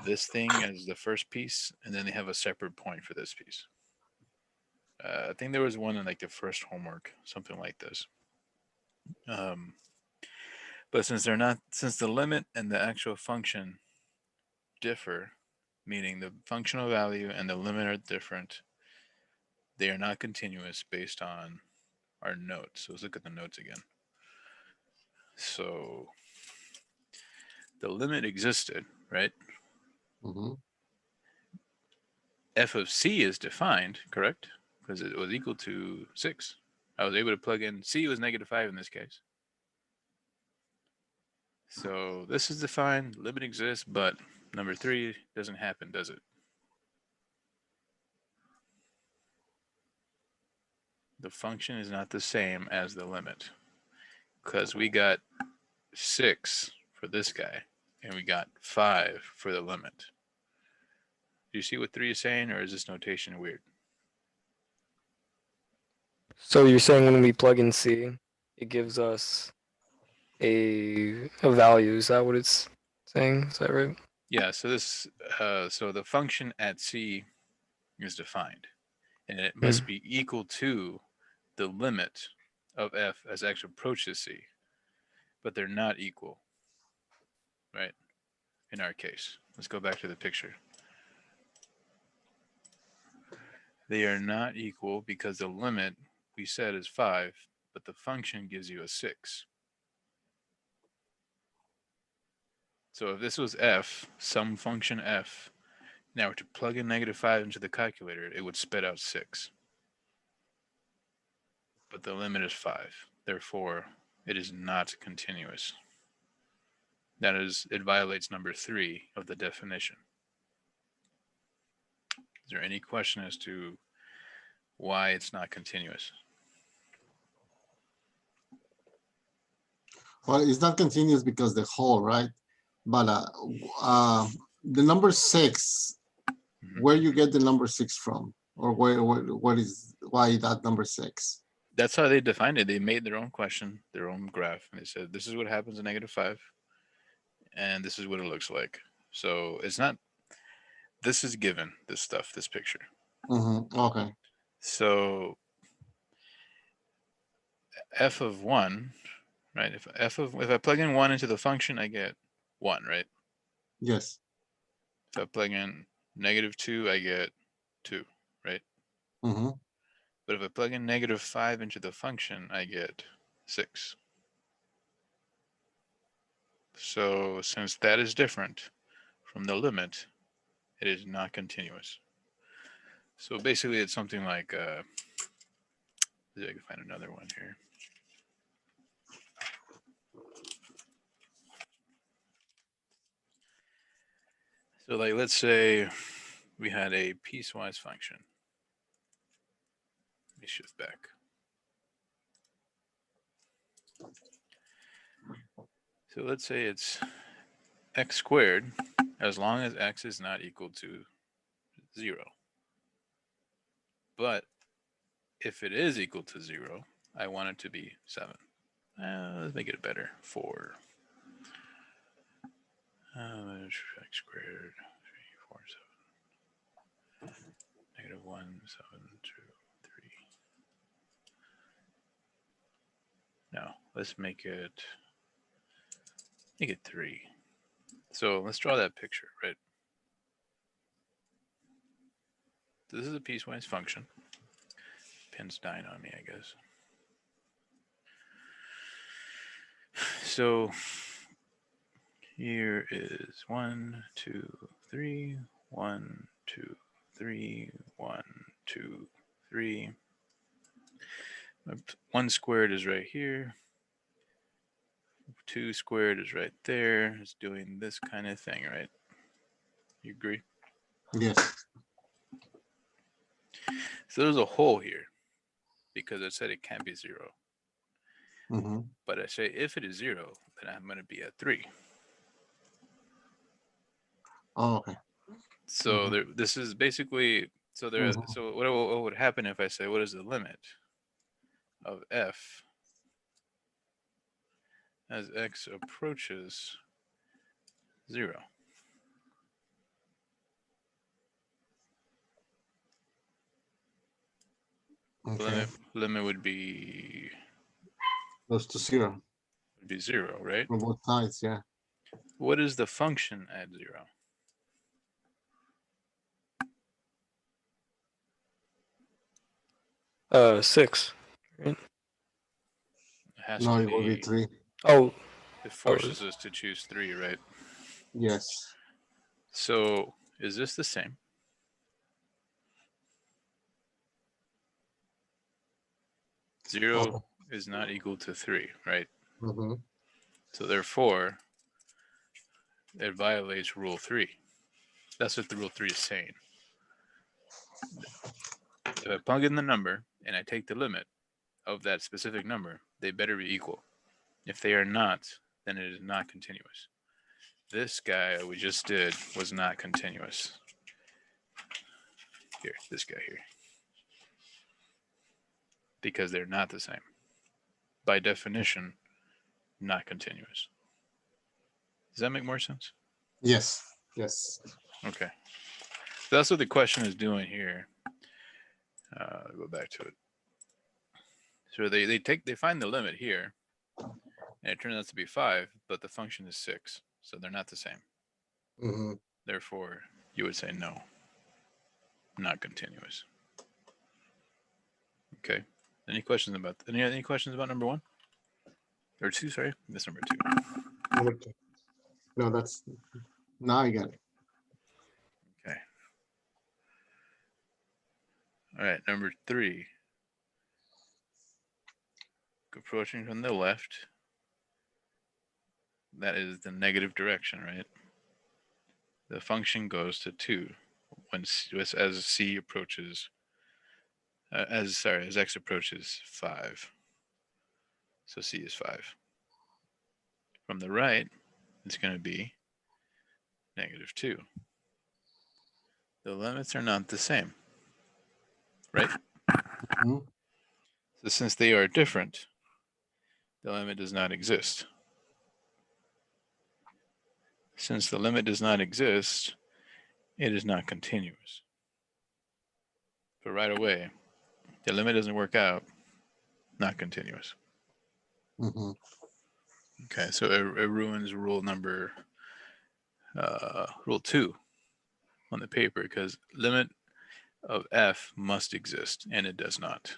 this thing as the first piece, and then they have a separate point for this piece. I think there was one in like the first homework, something like this. But since the limit and the actual function differ, meaning the functional value and the limit are different, they are not continuous based on our notes. So let's look at the notes again. So the limit existed, right? F of c is defined, correct? Because it was equal to 6. I was able to plug in, c was negative 5 in this case. So this is defined, limit exists, but number 3 doesn't happen, does it? The function is not the same as the limit, because we got 6 for this guy and we got 5 for the limit. Do you see what 3 is saying, or is this notation weird? So you're saying when we plug in C, it gives us a value. Is that what it's saying? Is that right? Yeah, so this, so the function at C is defined, and it must be equal to the limit of f as x approaches C, but they're not equal, right? In our case, let's go back to the picture. They are not equal because the limit we said is 5, but the function gives you a 6. So if this was f, some function f, now to plug in -5 into the calculator, it would spit out 6. But the limit is 5. Therefore, it is not continuous. That is, it violates number 3 of the definition. Is there any question as to why it's not continuous? Well, it's not continuous because the whole, right? But the number 6, where you get the number 6 from, or why that number 6? That's how they defined it. They made their own question, their own graph, and they said, this is what happens at -5, and this is what it looks like. So it's not, this is given, this stuff, this picture. Okay. So f of 1, right? If I plug in 1 into the function, I get 1, right? Yes. If I plug in -2, I get 2, right? But if I plug in -5 into the function, I get 6. So since that is different from the limit, it is not continuous. So basically it's something like, I can find another one here. So like, let's say we had a piecewise function. Let me shift back. So let's say it's x squared as long as x is not equal to 0. But if it is equal to 0, I want it to be 7. Let's make it better. 4. X squared, 3, 4, 7. -1, 7, 2, 3. No, let's make it 3. So let's draw that picture, right? This is a piecewise function. Pen's dying on me, I guess. So here is 1, 2, 3, 1, 2, 3, 1, 2, 3. 1 squared is right here. 2 squared is right there. It's doing this kind of thing, right? You agree? Yes. So there's a hole here because I said it can't be 0. But I say if it is 0, then I'm going to be at 3. Oh, okay. So this is basically, so what would happen if I say, what is the limit of f as x approaches 0? Okay. Limit would be Close to 0 0, right? on both sides, yeah. What is the function at 0? Six. Right? It has No, to it will be be. 3. Oh, It forces us to choose 3, right? Yes. So is this the same? Zero is not equal to 3, right? So therefore, it violates rule 3. That's what the rule 3 is saying. If I plug in the number and I take the limit of that specific number, they better be equal. If they are not, then it is not continuous. This guy we just did was not continuous. Here, this guy here. Because they're not the same. By definition, not continuous. Does that make more sense? Yes, yes. Okay. So that's what the question is doing here. Go back to it. So they find the limit here, and it turns out to be 5, but the function is 6, so they're not the same. Mhm. Therefore, you would say no, not continuous. Okay. Any questions about any questions about number 1 or 2? Sorry, this number 2. Number two. No, that's, now I get it. Okay. All right, number 3. Approaching from the left. That is the negative direction, right? The function goes to 2 when as c approaches as x approaches 5. So c is 5. From the right, it's going to be -2. The limits are not the same, right? Mhm. So since they are different, the limit does not exist. Since the limit does not exist, it is not continuous. But right away, the limit doesn't work out, not continuous. Mhm. Okay, so it ruins rule 2 on the paper because limit of f must exist, and it does not.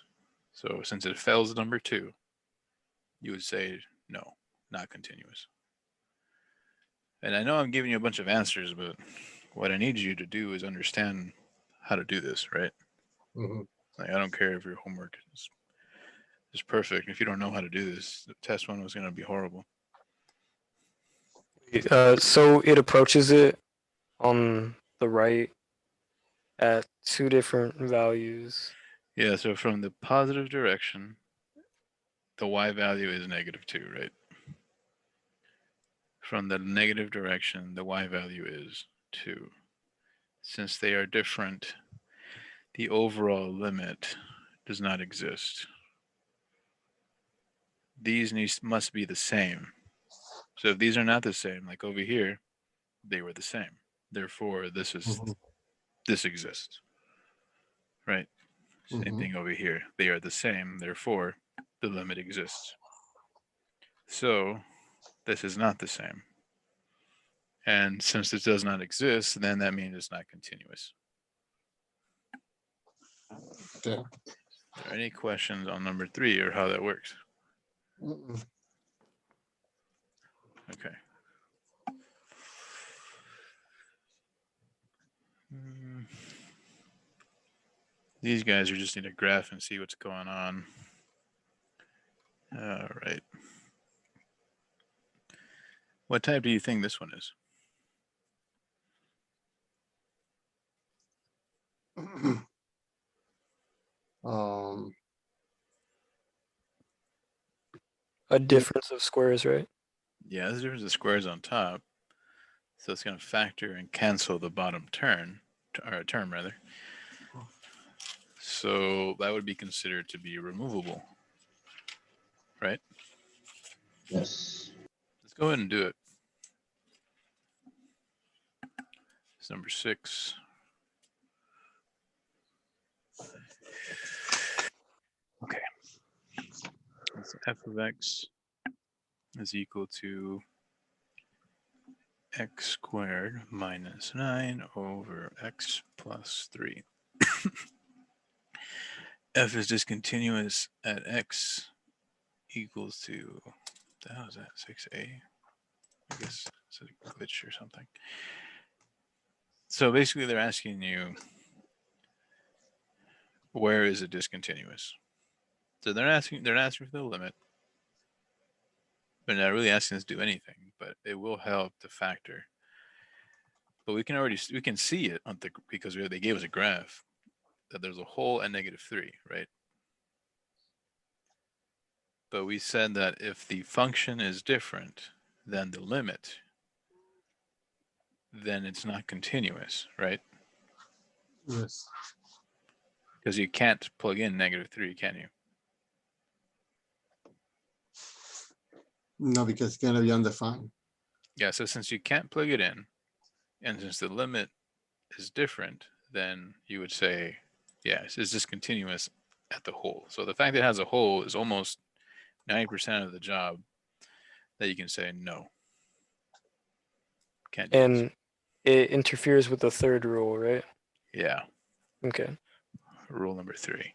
So since it fails number 2, you would say no, not continuous. And I know I'm giving you a bunch of answers, but what I need you to do is understand how to do this, right? Mhm. Like, I don't care if your homework is perfect. If you don't know how to do this, the test 1 was going to be horrible. So it approaches it on the right at 2 different values. Yeah, so from the positive direction, the y value is -2, right? From the negative direction, the y value is 2. Since they are different, the overall limit does not exist. These must be the same. So if these are not the same, like over here, they were the same. Therefore, this exists, right? Same Mhm. thing over here. They are the same. Therefore, the limit exists. So this is not the same. And since it does not exist, then that means it's not continuous. Okay. Are there any questions on number 3 or how that works? Mm-mm. Okay. These guys are just need a graph and see what's going on. All right. What type do you think this one is? Um, A difference of squares, right? Yeah, there's a difference of squares on top. So it's going to factor and cancel the bottom term rather. So that would be considered to be removable, right? Yes. Let's go ahead and do it. It's number 6. Okay. So f of x is equal to x squared minus 9 over x plus 3. F is discontinuous at x equals to, what the hell is that, 6a? I guess it's a glitch or something. So basically they're asking you, where is it discontinuous? So they're asking for the limit. They're not really asking us to do anything, but it will help to factor. But we can see it on because they gave us a graph that there's a hole at -3, right? But we said that if the function is different than the limit, then it's not continuous, right? yes. Because you can't plug in -3, can you? No, because it's gonna be undefined. Yeah, so since you can't plug it in, and since the limit is different, then you would say, yes, is this continuous at the hole? So the fact that it has a hole is almost 90% of the job that you can say no. Can't do this. And it interferes with the third rule, right? Yeah, Okay. rule number 3.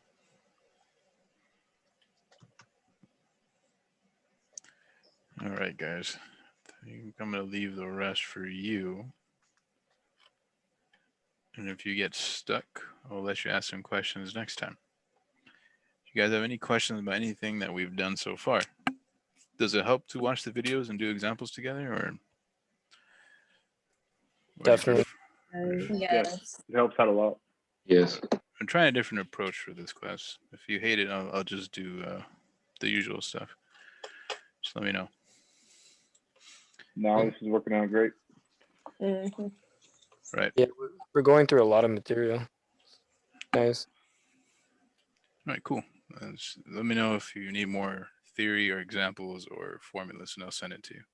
All right, guys. I think I'm going to leave the rest for you. And if you get stuck, I'll let you ask some questions next time. If you guys have any questions about anything that we've done so far, does it help to watch the videos and do examples together, or? what do you Definitely. prefer? Yes, it helps out a lot. Yes. I'm trying a different approach for this class. If you hate it, I'll just do the usual stuff. Just let me know. Now this is working out great. Right. Yeah, we're going through a lot of material. Nice. All right, cool. Let me know if you need more theory or examples or formulas, and I'll send it to you.